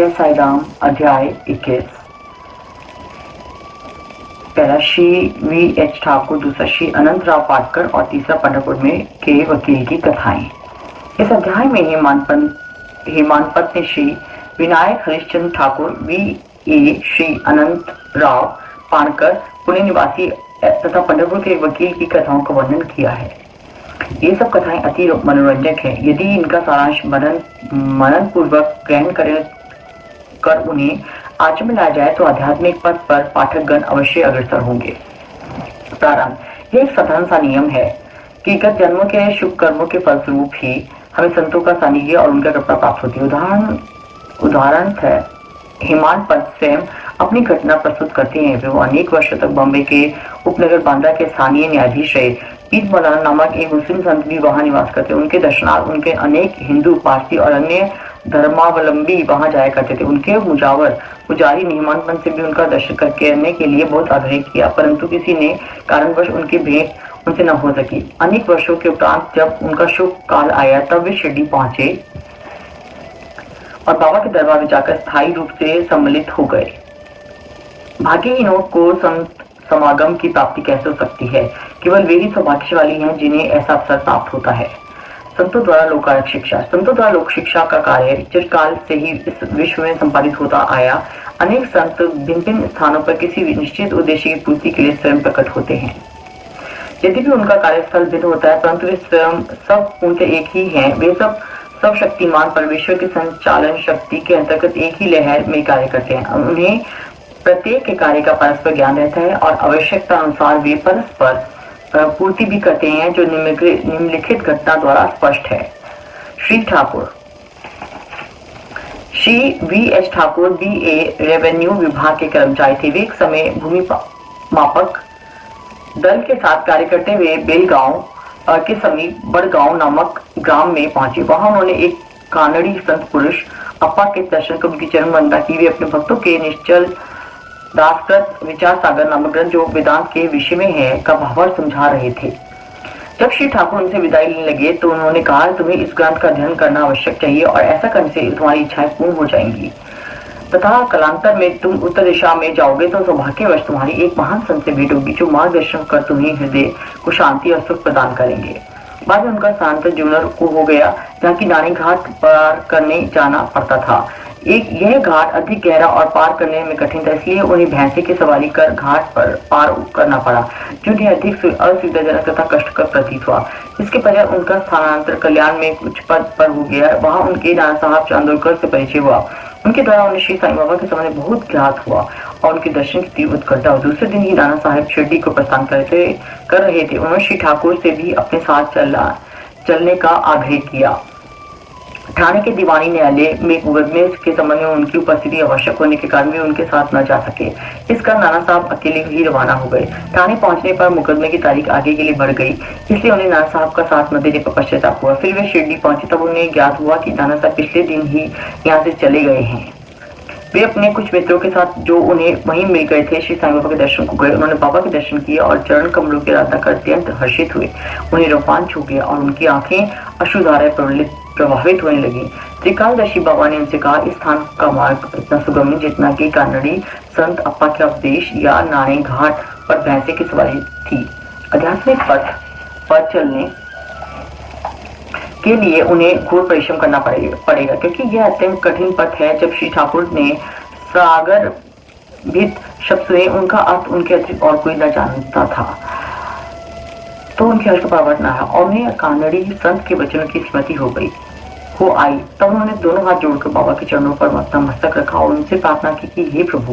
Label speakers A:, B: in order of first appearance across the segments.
A: जय साई राम। अध्याय 21। पहला श्री V.H. ठाकुर, दूसरा श्री अनंत राव पाटकर और तीसरा पंढरपुर में के वकील की कथाएं। इस अध्याय में हेमानपत ने श्री विनायक हरिश्चंद्र ठाकुर V.A. श्री अनंत राव पाटकर पुणे निवासी तथा पंढरपुर के वकील की कथाओं का वर्णन किया है। ये सब कथाएं अति मनोरंजक हैं। यदि इनका सारांश मनन पूर्वक ग्रहण कर उन्हें आचरण में लाया जाए तो आध्यात्मिक पथ पर पाठकगण अवश्य अग्रसर होंगे। प्रारंभ। यह एक साधारण सा नियम है कि गत जन्मों के शुभ कर्मों के फलस्वरूप ही हमें संतों का सानिध्य और उनका कृपा प्राप्त होती है। उदाहरण है, हेमानपत स्वयं अपनी घटना प्रस्तुत करते हैं। वे अनेक वर्षों तक बॉम्बे के उपनगर बांद्रा के स्थानीय न्यायाधीश रहे। पीर मौलाना नामक एक मुस्लिम संत भी वहां निवास करते। उनके दर्शनार्थ उनके अनेक हिंदू, पारसी और अन्य धर्मावलंबी वहां जाया करते थे। उनके पुजारी ने हेमानपत से भी उनका दर्शन करने के लिए बहुत आग्रह किया, परंतु किसी ने कारणवश उनकी भेंट उनसे न हो सकी। अनेक वर्षों के उपरांत जब उनका शुभ काल आया तब वे शिरडी पहुंचे और बाबा के दरबार में जाकर स्थायी रूप से सम्मिलित हो गए। भाग्यहीनों को संत समागम की प्राप्ति कैसे हो सकती है? केवल वे ही सौभाग्यशाली हैं जिन्हें ऐसा अवसर प्राप्त होता है। संतों द्वारा लोकायत शिक्षा। संतों द्वारा लोक शिक्षा का कार्य चिरकाल से ही इस विश्व में संपादित होता आया। अनेक संत भिन्न भिन्न स्थानों पर किसी निश्चित उद्देश्य की पूर्ति के लिए स्वयं प्रकट होते हैं। यदि भी उनका कार्यस्थल भिन्न होता है, परंतु वे स्वयं सब पूर्णतः एक ही हैं। वे सब शक्तिमान परमेश्वर की संचालन शक्ति के अंतर्गत एक ही लहर में कार्य करते हैं। उन्हें प्रत्येक के कार्य का परस्पर ज्ञान रहता है और आवश्यकता अनुसार वे परस्पर पूर्ति भी करते हैं, जो निम्नलिखित घटना द्वारा स्पष्ट है। Shri V.H. Thakur B.A. Revenue विभाग के कर्मचारी थे। वे एक समय भूमि मापक दल के साथ कार्य करते हुए बेलगांव के समीप बड़गांव नामक ग्राम में पहुंचे। वहां उन्होंने एक कानड़ी संत पुरुष अप्पा के दर्शन कर उनकी चरण वंदना की। वे अपने भक्तों के निश्चल दासकृत विचार सागर नामक ग्रंथ, जो वेदांत के विषय में है, का भावार्थ समझा रहे थे। जब श्री ठाकुर उनसे विदाई लेने लगे तो उन्होंने कहा, तुम्हें इस ग्रंथ का अध्ययन करना आवश्यक चाहिए और ऐसा करने से तुम्हारी इच्छाएं पूर्ण हो जाएंगी तथा कालांतर में तुम उत्तर दिशा में जाओगे तो सौभाग्यवश तुम्हारी एक महान संत से भेंट होगी, जो मार्गदर्शन कर तुम्हें हृदय को शांति और सुख प्रदान करेंगे। बाद में उनका स्थानांतर जूनर को हो गया, जहाँ की नानी घाट पार करने जाना पड़ता था। यह घाट अधिक गहरा और पार करने में कठिन था, इसलिए उन्हें भैंसे की सवारी कर घाट पर पार करना पड़ा, जो उन्हें अधिक असुविधाजनक तथा कष्टकर प्रतीत हुआ। इसके पश्चात उनका स्थानांतर कल्याण में कुछ पद पर हो गया। वहां उनके नाना साहब चांदोरकर से परिचय हुआ। उनके द्वारा उन्हें श्री साईं बाबा के संबंध में बहुत ज्ञात हुआ और उनके दर्शन की तीव्र उत्कंठा हुई। दूसरे दिन ही नाना साहब शिरडी को प्रस्थान कर रहे थे। उन्होंने श्री ठाकुर से भी अपने साथ चलने का आग्रह किया। ठाणे के दीवानी न्यायालय में मुकदमे के संबंध में उनकी उपस्थिति आवश्यक होने के कारण वे उनके साथ न जा सके। इस कारण नाना साहब अकेले ही रवाना हो गए। ठाणे पहुंचने पर मुकदमे की तारीख आगे के लिए बढ़ गई, इसलिए उन्हें नाना साहब का साथ न देने पर पश्चाताप हुआ। फिर वे शिरडी पहुंचे तब उन्हें ज्ञात हुआ कि नाना साहब पिछले दिन ही यहाँ से चले गए हैं। वे अपने कुछ मित्रों के साथ जो उन्हें वहीं मिल गए थे, श्री साईं बाबा के दर्शन को गए। उन्होंने बाबा के दर्शन किए और चरण कमलों की आराधना कर अत्यंत हर्षित हुए। उन्हें रोमांच हो गया और उनकी आंखें अश्रुधाराएं प्रभावित होने लगी। त्रिकालदर्शी बाबा ने उनसे कहा, इस स्थान का मार्ग इतना सुगम नहीं जितना कि कानड़ी संत अप्पा के उपदेश या नाने घाट पर भैंसे की सवारी थी। आध्यात्मिक पथ पर चलने के लिए उन्हें घोर परिश्रम करना पड़ेगा, क्योंकि यह अत्यंत कठिन पथ है। जब श्री ठाकुर ने सागर भित शब्द सुने, उनका अर्थ उनके अतिरिक्त और कोई न जानता था, तो उनके हर्ष का पार न रहा और उन्हें कानड़ी संत के वचनों की स्मृति हो आई। तब उन्होंने दोनों हाथ जोड़कर बाबा के चरणों पर अपना मस्तक रखा और उनसे प्रार्थना की कि हे प्रभु,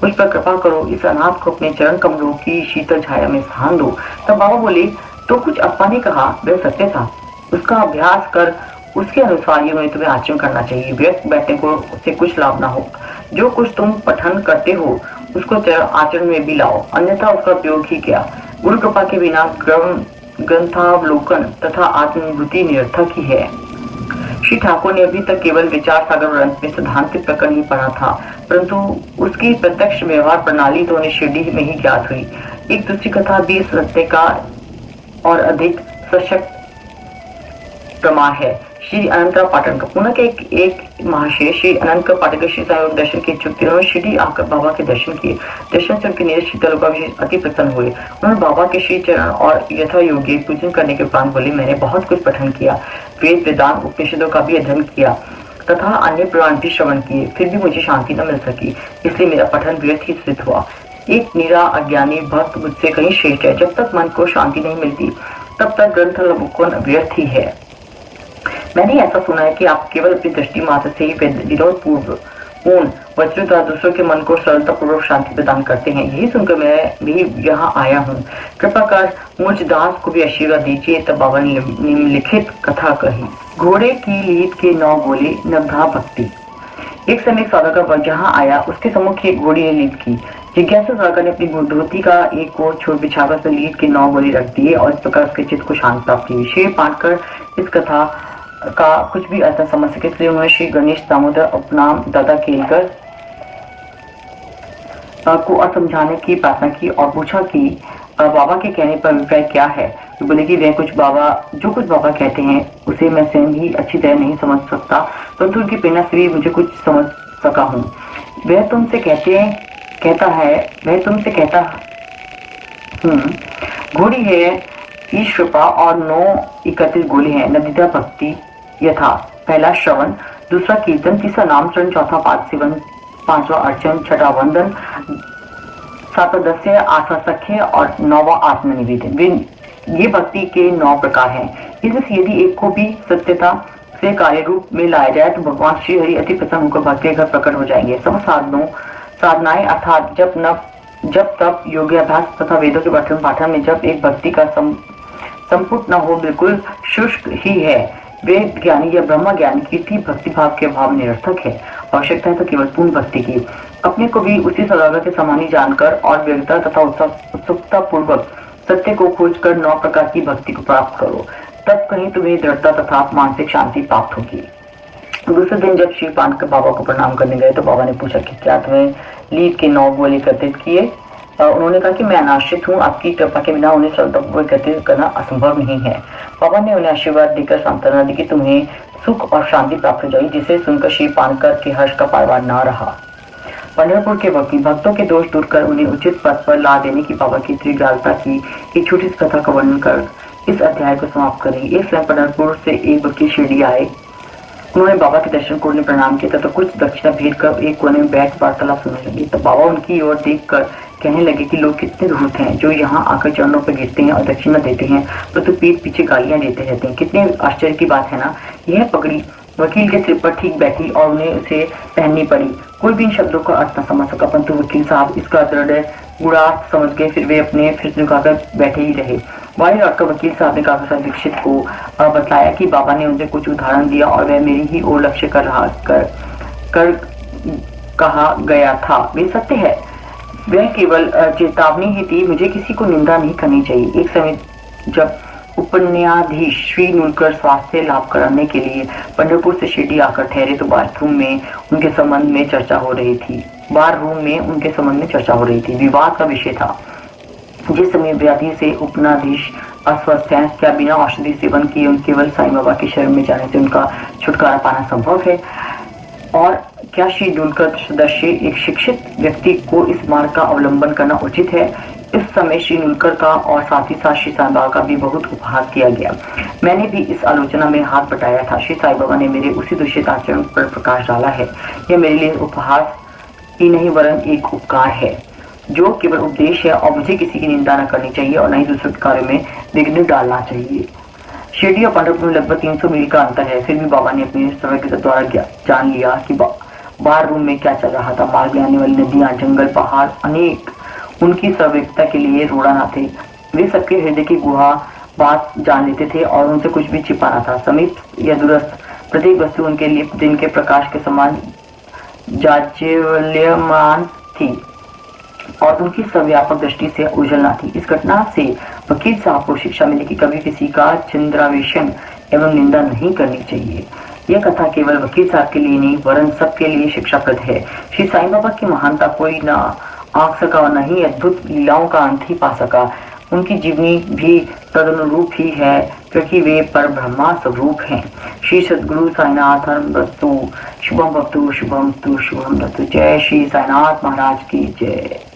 A: मुझ पर कृपा करो, इस अनाथ को अपने चरण कमलों की शीतल छाया में स्थान दो। तब बाबा बोले, तो कुछ अप्पा ने कहा वह सत्य था, उसका अभ्यास कर उसके अनुसार ही तुम्हें आचरण करना चाहिए। व्यर्थ बैठने को उससे कुछ लाभ ना हो। जो कुछ तुम पठन करते हो उसको आचरण में भी लाओ, अन्यथा उसका उपयोग ही क्या। गुरु कृपा के बिना ग्रंथावलोकन तथा आत्मानुभूति निरर्थक ही है। श्री ठाकुर ने अभी तक केवल विचार सागर ग्रंथ में सिद्धांतिक प्रकरण ही पढ़ा था, परंतु उसकी प्रत्यक्ष व्यवहार प्रणाली तो उन्हें शिरडी में ही ज्ञात हुई। एक दूसरी कथा भी इस सत्य का और अधिक सशक्त प्रमाण है। श्री अनंतराव पाटणकर पुणे के एक महाशय श्री अनंतराव पाटणकर श्री साईं दर्शन के इच्छुक थे। उन्होंने शिरडी आकर बाबा के दर्शन किए। दर्शन से उनके नीरज शीतल का विशेष अति प्रसन्न हुए। उन्होंने बाबा के श्री चरण और यथा योग्य पूजन करने के उपरांत बोले, मैंने बहुत कुछ पठन किया, वेद वेदांत उपनिषदों का भी अध्ययन किया तथा अन्य पुराण भी श्रवण किए, फिर भी मुझे शांति न मिल सकी, इसलिए मेरा पठन व्यर्थ ही सिद्ध हुआ। एक निरा अज्ञानी भक्त मुझसे कहीं श्रेष्ठ है। जब तक मन को शांति नहीं मिलती तब तक ग्रंथ अवलोकन व्यर्थ ही है। मैंने ऐसा सुना है कि आप केवल अपनी दृष्टि मात्र से ही विनोद पूर्ण वचनों द्वारा दूसरों के मन को सरलता पूर्वक शांति प्रदान करते हैं। यही सुनकर मैं भी यहाँ आया हूँ। कृपा कर मुझ दास को भी आशीर्वाद दीजिए। तब बाबा ने निम्नलिखित कथा कही। घोड़े की लीद के 9 बोले नवधा भक्ति। एक समय एक सौदागर जहाँ आया, उसके सम्मुख एक घोड़ी ने लीद की। जिज्ञासु सौदागर ने अपनी धोती का एक कोट छोड़ बिछाकर उसमें लीद के 9 बोले रख दिए और इस प्रकार उसके चित्त को शांत प्राप्त हुई। श्री पाटकर इस कथा का कुछ भी अर्थ समझ सके, इसलिए उन्होंने श्री गणेश दामोदर उपनाम दादा केलकर को अर्थ समझाने की प्रार्थना की और पूछा कि बाबा के कहने पर अभिप्राय क्या है। तो बोले कि जो कुछ बाबा कहते हैं उसे मैं स्वयं ही अच्छी तरह नहीं समझ सकता, परंतु उनकी प्रेरणा से भी मुझे कुछ समझ सका हूँ। वह तुमसे कहता घोड़ी है, ईश कृपा और 9 31 गोले हैं। नवधा भक्ति यथा पहला श्रवण, दूसरा कीर्तन, तीसरा नामस्मरण, चौथा पाद सेवन, पांचवा अर्चन, छठा वंदन, सातवां दस्य, आठवां सख्य और 9वां आत्मनिवेदन। ये भक्ति के 9 प्रकार हैं। इसमें से यदि एक को भी सत्यता से कार्य रूप में लाया जाए तो भगवान श्री हरि अति प्रसन्न होकर भक्त के घर प्रकट हो जाएंगे। सब साधनाएं अर्थात जब तप योगाभ्यास तथा वेदों के पठन पाठन में जब एक भक्ति का संपुट न हो, बिल्कुल शुष्क ही है, वे ज्ञानी या ब्रह्म ज्ञान की भक्ति भाव के अभाव निरर्थक है। आवश्यकता है तो केवल पूर्ण भक्ति की। अपने को भी उसी सौदागर के समान ही जानकर और व्यग्रता तथा उत्सुकता पूर्वक सत्य को खोजकर 9 प्रकार की भक्ति को प्राप्त करो, तब कहीं तुम्हें दृढ़ता तथा मानसिक शांति प्राप्त होगी। दूसरे दिन जब श्री पाटकर बाबा को प्रणाम करने गए तो बाबा ने पूछा कि क्या तुम्हें लीद के 9 गोले एकत्रित किए। उन्होंने कहा कि मैं अनाश्रित हूँ, आपकी कृपा के बिना उन्हें श्रद्धापूर्वक एकत्रित करना असंभव नहीं है। बाबा ने उन्हें आशीर्वाद देकर सांत्वना दी कि तुम्हें सुख और शांति प्राप्त हो जाएगी, जिसे सुनकर श्री पाटकर के हर्ष का पारवार न रहा। पंढरपुर के भक्तों के दोष दूर कर उन्हें उचित पथ पर ला देने की बाबा की त्रिव्यालता की एक छोटी सी कथा का वर्णन कर इस अध्याय को समाप्त करेंगे। एक समय पंढरपुर से एक वकील शिरडी आए। उन्होंने बाबा के दर्शन को उन्हें प्रणाम किया तथा कुछ दक्षिणा भेज कर एक कोने में बैठ वार्तालाप सुनने लगे। तो बाबा उनकी ओर देखकर कहने लगे कि लोग कितने धूर्त हैं जो यहाँ आकर चरणों पर गिरते हैं और दक्षिणा देते हैं, परंतु पीठ पीछे गालियां देते रहते हैं। कितने आश्चर्य की बात है ना। यह पगड़ी वकील के सिर पर ठीक बैठी और उन्हें उसे पहननी पड़ी। कोई भी इन शब्दों का अर्थ न समझ सका, परंतु वकील साहब इसका दृढ़ गुणार्थ समझ गए। फिर वे अपने फिर झुकाकर बैठे ही रहे। बाहर लौटकर वकील साहब ने काफी सारे दीक्षित को बतलाया कि बाबा ने उनसे कुछ उदाहरण दिया और वह मेरी ही ओर लक्ष्य कर कहा गया था वे सत्य है। वह केवल चेतावनी ही थी, मुझे किसी को निंदा नहीं करनी चाहिए। एक समय जब उपन्यायाधीश श्री नुलकर स्वास्थ्य लाभ कराने के लिए पंढरपुर से शिरडी आकर ठहरे तो बाथरूम में उनके संबंध में चर्चा हो रही थी। विवाद का विषय था। जिस समय व्याधि से उपन्यायाधीश अस्वस्थ हैं, क्या बिना औषधि सेवन किए उन केवल साईं बाबा की शरण में जाने से उनका छुटकारा पाना संभव है, और क्या श्री नुलकर सदस्य एक शिक्षित व्यक्ति को इस मार्ग का अवलंबन करना उचित है। इस समय श्री नुलकर का और साथ ही साथ श्री साईं बाबा का भी बहुत उपहास किया गया। मैंने भी इस आलोचना में हाथ बटाया था। श्री साईं बाबा ने मेरे उसी दूषित आचरण पर प्रकाश डाला है। यह मेरे लिए उपहास ही नहीं वरन एक उपकार है जो केवल उपदेश है, और मुझे किसी की निंदा न करनी चाहिए और न ही दूसरों के कार्य में विघ्न डालना चाहिए। शिरडी और पंढरपुर में लगभग 300 मील का अंतर है, फिर भी बाबा ने अपने सर्वज्ञता द्वारा जान लिया कि बाहर रूम में क्या चल रहा था। मार्ग में आने वाली नदियां, जंगल, पहाड़ अनेक उनकी सर्वज्ञता के लिए रोड़ा न थे। वे सबके हृदय की गुहा बात जान लेते थे और उनसे कुछ भी छिपाना था। समीप या दूरस्थ प्रत्येक वस्तु उनके लिए दिन के प्रकाश के समान जाज्वल्यमान थी और उनकी सर्वव्यापक दृष्टि से उजलना थी। इस घटना से वकील साहब को शिक्षा मिली कि कभी किसी का चंद्रावेशन एवं निंदा नहीं करनी चाहिए। यह कथा केवल वकील साहब के लिए नहीं वरन सबके लिए शिक्षाप्रद है। श्री साईं बाबा की महानता कोई न आंक सका और न ही अद्भुत लीलाओं का अंत ही पा सका। उनकी जीवनी भी तदनुरूप ही है क्योंकि वे पर ब्रह्मा स्वरूप हैं। श्री सद्गुरु साईनाथ धर्मस्तु शुभम भवतु शुभम तु शुभम भवतु। जय श्री साईनाथ महाराज की जय।